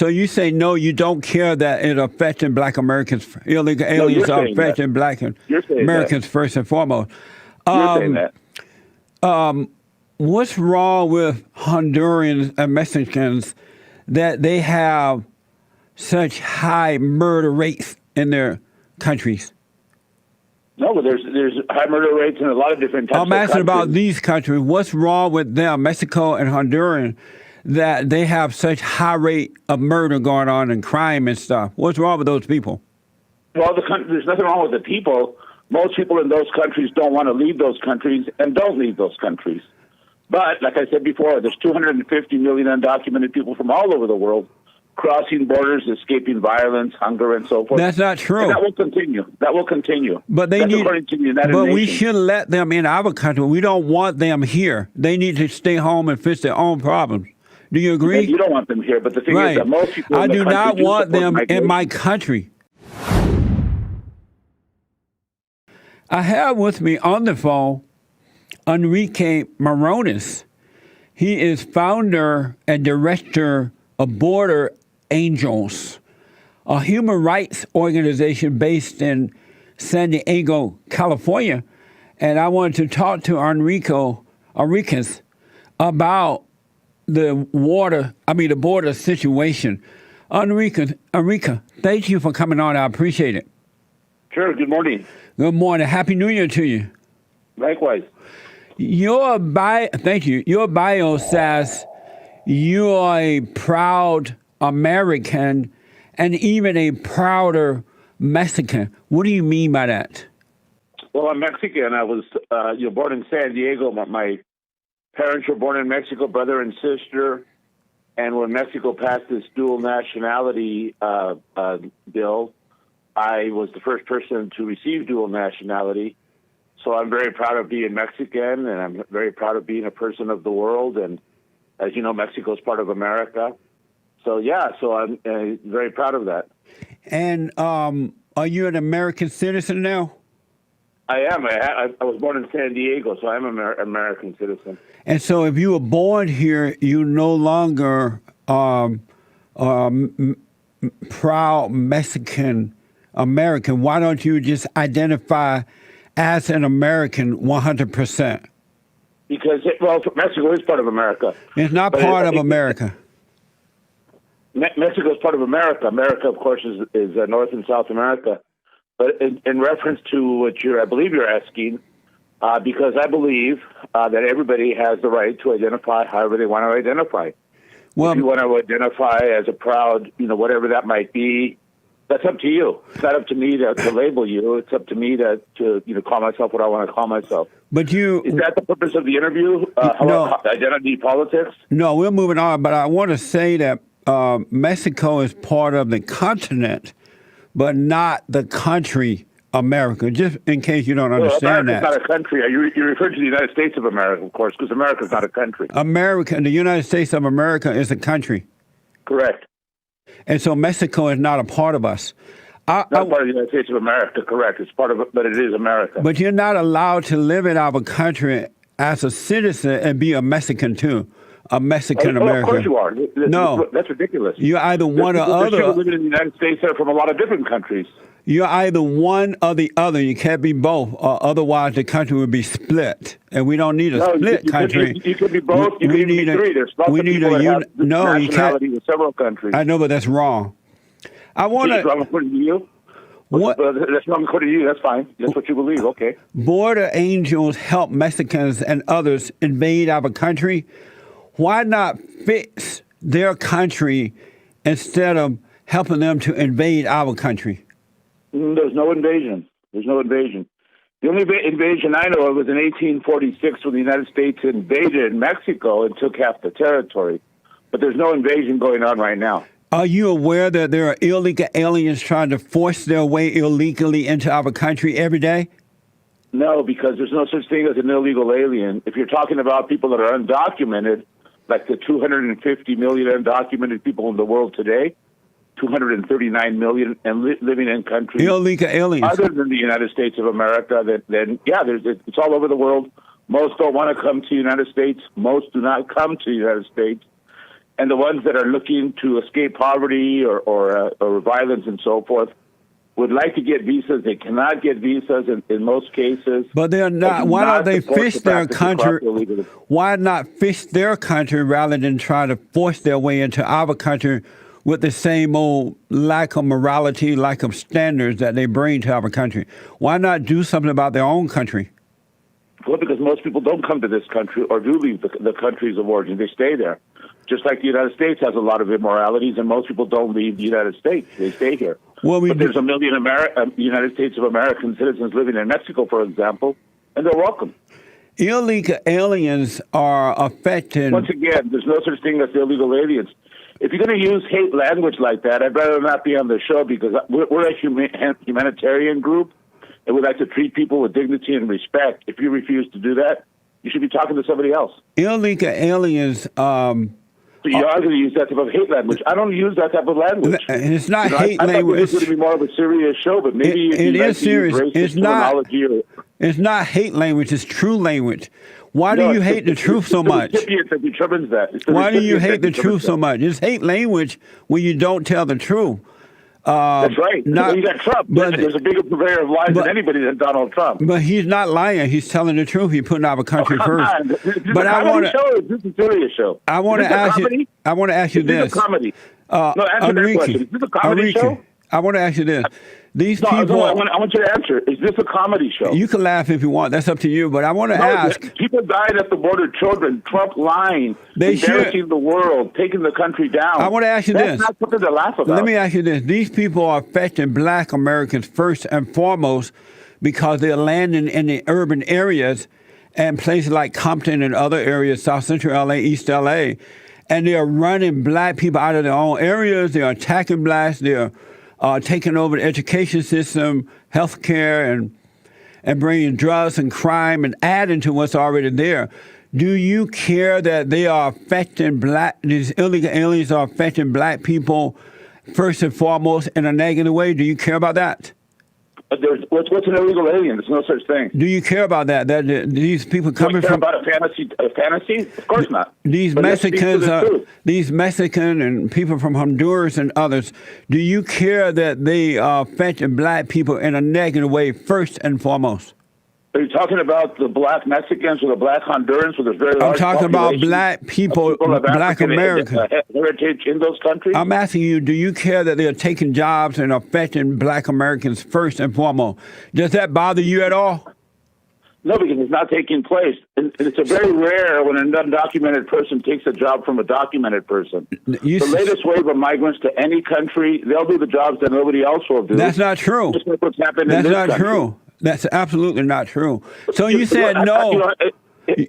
So you say no, you don't care that it affecting Black Americans, illegal No, you're aliens are saying that. affecting Black You're saying that. Americans first and foremost. You're saying that. What's wrong with Hondurans and Mexicans that they have such high murder rates in their countries? No, but there's high murder rates in a lot of different types I'm of asking countries. about these countries. What's wrong with them, Mexico and Honduran, that they have such high rate of murder going on and crime and stuff? What's wrong with those people? Well, there's nothing wrong with the people. Most people in those countries don't want to leave those countries and don't leave those countries. But, like I said before, there's 250 million undocumented people from all over the world crossing borders, escaping violence, hunger, and so forth. That's not true. And that will continue. That will continue. But That's according to the United But Nations. we shouldn't let them in our country. We don't want them here. They need to stay home and fix their own problems. Do you agree? You don't want them here, but the thing is that most people I in the do country not want them migration. in my country. I have with me on the phone Enrique Morones. He is founder and director of Border Angels, a human rights organization based in San Diego, California. And I wanted to talk to Enriquez about the border situation. Enrique, thank you for coming on. I appreciate it. Sure. Good morning. Good morning. Happy New Year to you. Likewise. Thank you. Your bio says you are a proud American and even a prouder Mexican. What do you mean by that? Well, I'm Mexican. I was born in San Diego. My parents were born in Mexico, brother and sister. And when Mexico passed this dual nationality bill, I was the first person to receive dual nationality. So I'm very proud of being Mexican, and I'm very proud of being a person of the world. And as you know, Mexico is part of America. So, I'm very proud of that. And are you an American citizen now? I am. I was born in San Diego, so I'm an American citizen. And so if you were born here, you no longer proud Mexican American. Why don't you just identify as an American 100%? Because, Mexico is part of America. It's not part of America. Mexico is part of America. America, of course, is North and South America. But in reference to what I believe you're asking, because I believe that everybody has the right to identify however they want to identify. Well, if you want to identify as a proud, whatever that might be, that's up to you. It's not up to me to label you. It's up to me to call myself what I want to call myself. But is that the purpose of the interview? No. Identity politics? No, we're moving on. But I want to say that Mexico is part of the continent, but not the country America, just in case you don't understand that. America's not a country. You refer to the United States of America, of course, because America's not a country. The United States of America is a country. Correct. And so Mexico is not a part of us. Not part of the United States of America, correct. It's part of it, but it is America. But you're not allowed to live in our country as a citizen and be a Mexican too. A Mexican American. Of course you are. No. That's ridiculous. You're either one or other. There's people living in the United States that are from a lot of different countries. You're either one or the other. You can't be both, or otherwise the country would be split. And we don't need a split country. You could be both. You could be three. There's lots of people that have nationality in several countries. I know, but that's wrong. I want to. That's wrong according to you? What? That's wrong according to you. That's fine. That's what you believe. Okay. Border Angels help Mexicans and others invade our country. Why not fix their country instead of helping them to invade our country? There's no invasion. There's no invasion. The only invasion I know of was in 1846 when the United States invaded Mexico and took half the territory. But there's no invasion going on right now. Are you aware that there are illegal aliens trying to force their way illegally into our country every day? No, because there's no such thing as an illegal alien. If you're talking about people that are undocumented, like the 250 million undocumented people in the world today, 239 million and living in countries illegal aliens other than the United States of America, it's all over the world. Most don't want to come to the United States. Most do not come to the United States. and the ones that are looking to escape poverty or violence and so forth would like to get visas. They cannot get visas in most cases. But they're not. Why don't they fish their country? Why not fish their country rather than try to force their way into our country with the same old lack of morality, lack of standards that they bring to our country? Why not do something about their own country? Well, because most people don't come to this country or do leave the countries of origin. They stay there. Just like the United States has a lot of immoralities, and most people don't leave the United States. They stay here. Well, but there's a million United States of American citizens living in Mexico, for example, and they're welcome. Illegal aliens are affected. Once again, there's no such thing as illegal aliens. If you're going to use hate language like that, I'd rather not be on the show, because we're a humanitarian group, and we like to treat people with dignity and respect. If you refuse to do that, you should be talking to somebody else. Illegal aliens. So you are going to use that type of hate language. I don't use that type of language. It's not hate language. It's going to be more of a serious show, but maybe it is serious. It's not. It's not hate language. It's true language. Why do you hate the truth so much? It's the recipient that determines that. Why do you hate the truth so much? It's hate language when you don't tell the truth. That's right. You got Trump. But there's a bigger purveyor of lies than anybody than Donald Trump. But he's not lying. He's telling the truth. He's putting our country first. But I want to. This is a serious show. I want to ask you. I want to ask you this. Is this a comedy? No, answer that question. Is this a comedy show? I want to ask you this. These people. I want you to answer. Is this a comedy show? You can laugh if you want. That's up to you. But I want to ask. People died at the border. Children. Trump lying. Embarrassing the world. Taking the country down. I want to ask you this. That's not something to laugh about. Let me ask you this. These people are affecting Black Americans first and foremost because they're landing in the urban areas and places like Compton and other areas, South Central LA, East LA, and they're running Black people out of their own areas. They're attacking Blacks. They're taking over the education system, healthcare, and bringing drugs and crime and adding to what's already there. Do you care that they are affecting these illegal aliens are affecting Black people first and foremost in a negative way? Do you care about that? What's an illegal alien? There's no such thing. Do you care about that? That these people coming from about a fantasy? Of course not. These Mexicans, these Mexican and people from Honduras and others. Do you care that they are affecting Black people in a negative way first and foremost? Are you talking about the Black Mexicans or the Black Hondurans? Or the very large I'm talking about Black people Black Americans. Heritage in those countries? I'm asking you, do you care that they're taking jobs and affecting Black Americans first and foremost? Does that bother you at all? No, because it's not taking place. And it's a very rare when an undocumented person takes a job from a documented person. The latest wave of migrants to any country, they'll do the jobs that nobody else will do. That's not true. Just like what's happened in this country. True. That's absolutely not true. So you said no.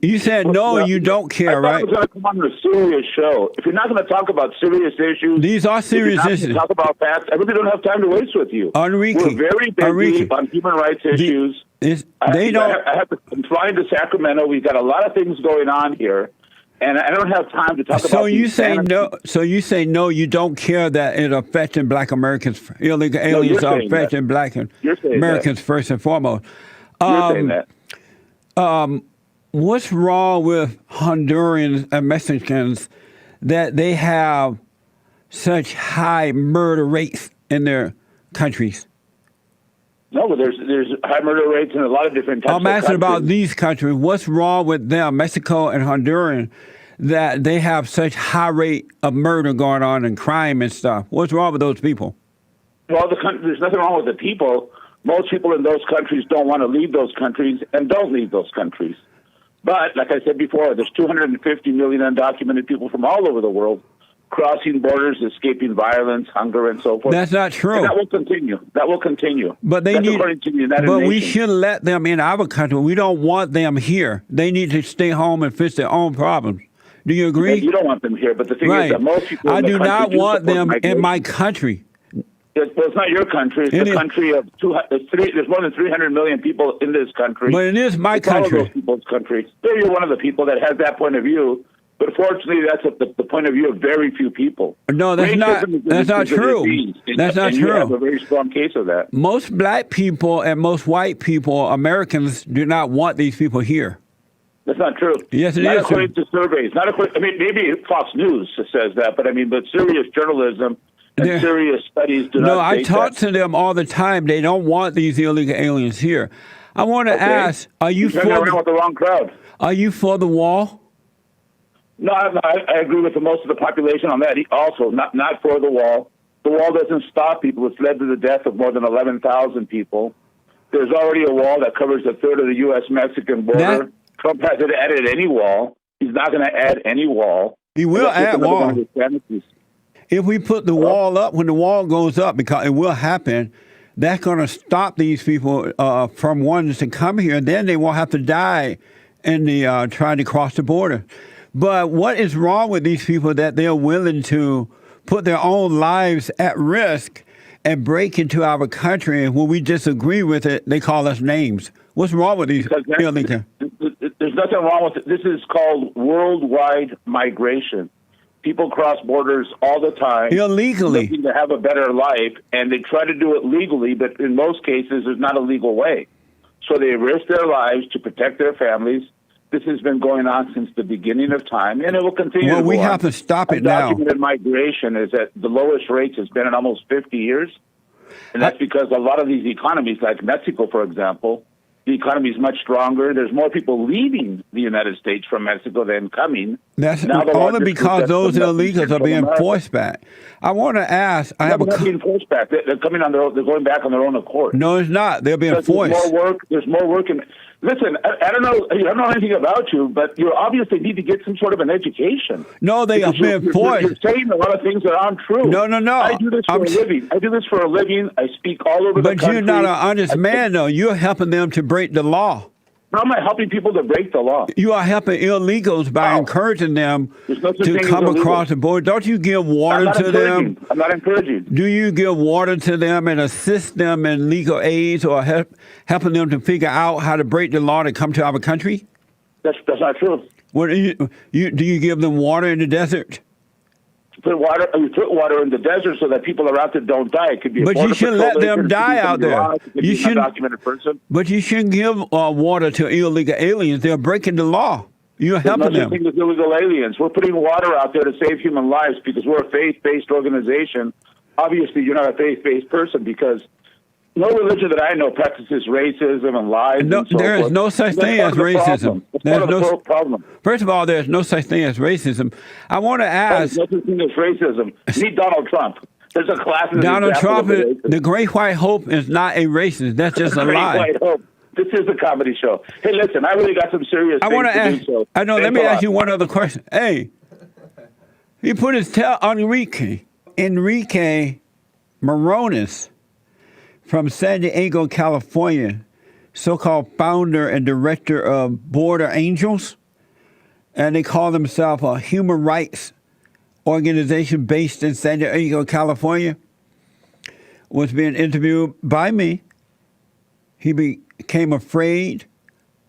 You said no, you don't care, right? I was going to come on a serious show. If you're not going to talk about serious issues, these are serious issues. Talk about facts. I really don't have time to waste with you. Enrique, we're very busy on human rights issues. I'm flying to Sacramento. We've got a lot of things going on here. And I don't have time to talk about. So you say no. So you say no. You don't care that it affecting Black Americans. Illegal aliens are affecting Black Americans first and foremost. You're saying that. What's wrong with Hondurans and Mexicans that they have such high murder rates in their countries? No, but there's high murder rates in a lot of different types of countries. I'm asking about these countries. What's wrong with them, Mexico and Honduran, that they have such high rate of murder going on and crime and stuff? What's wrong with those people? Well, there's nothing wrong with the people. Most people in those countries don't want to leave those countries and don't leave those countries. But, like I said before, there's 250 million undocumented people from all over the world crossing borders, escaping violence, hunger, and so forth. That's not true. And that will continue. That will continue. But they need. But we should let them in our country. We don't want them here. They need to stay home and fix their own problems. Do you agree? You don't want them here, but the thing is that most people. I do not want them in my country. Well, it's not your country. It's the country of there's more than 300 million people in this country. But it is my country. All of those people's countries. You're one of the people that has that point of view. But fortunately, that's the point of view of very few people. No, that's not true. That's not true. You have a very strong case of that. Most Black people and most white people, Americans, do not want these people here. That's not true. Yes, it not is according to surveys. Not according. I mean, maybe Fox News says that, but serious journalism and serious studies do not. No, I talk to them all the time. They don't want these illegal aliens here. I want to ask: Are you with the wrong crowd? Are you for the wall? No, I agree with most of the population on that. Also, not for the wall. The wall doesn't stop people. It's led to the death of more than 11,000 people. There's already a wall that covers a third of the U.S.-Mexican border. Trump hasn't added any wall. He's not going to add any wall. He will add wall. If we put the wall up, when the wall goes up, because it will happen, that's going to stop these people from wanting to come here. Then they won't have to die in the trying to cross the border. But what is wrong with these people that they're willing to put their own lives at risk and break into our country, and when we disagree with it, they call us names? What's wrong with these illegals? There's nothing wrong with it. This is called worldwide migration. People cross borders all the time. Illegally. Looking to have a better life, and they try to do it legally, but in most cases, there's not a legal way. So they risk their lives to protect their families. This has been going on since the beginning of time, and it will continue. Well, we have to stop it now. Undocumented migration is at the lowest rates it's been in almost 50 years. And that's because a lot of these economies, like Mexico, for example, the economy is much stronger. There's more people leaving the United States from Mexico than coming. That's only because those illegals are being forced back. I want to ask. They're not being forced back. They're coming on their own. They're going back on their own accord. No, it's not. They're being forced. There's more work. Listen, I don't know. I don't know anything about you, but you obviously need to get some sort of an education. No, they are being forced. You're saying a lot of things that aren't true. No. I do this for a living. I speak all over the country. But you're not an honest man, though. You're helping them to break the law. How am I helping people to break the law? You are helping illegals by encouraging them to come across the border. Don't you give water to them? I'm not encouraging. Do you give water to them and assist them in legal aid or helping them to figure out how to break the law to come to our country? That's not true. What do you give them water in the desert? You put water in the desert so that people are out there don't die. It could be. But you shouldn't let them die out there. You shouldn't. Undocumented person. But you shouldn't give water to illegal aliens. They're breaking the law. You're helping them. There's nothing with illegal aliens. We're putting water out there to save human lives because we're a faith-based organization. Obviously, you're not a faith-based person because no religion that I know practices racism and lies. No, and so there is no such thing as racism. There's no problem. First of all, there's no such thing as racism. I want to ask. There's no such thing as racism. Meet Donald Trump. There's a class. Donald Trump, the Great White Hope, is not a racist. That's just a lie. White Hope. This is a comedy show. Hey, listen, I really got some serious. I want to ask. I know. Let me ask you one other question. Hey, he put his Enrique Morones from San Diego, California, so-called founder and director of Border Angels, and they call themselves a human rights organization based in San Diego, California, was being interviewed by me. He became afraid,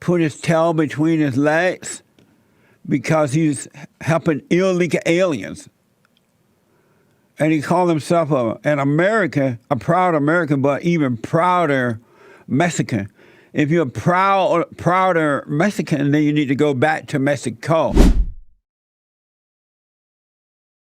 put his tail between his legs because he's helping illegal aliens. And he called himself an American, a proud American, but even prouder Mexican. If you're a prouder Mexican, then you need to go back to Mexico.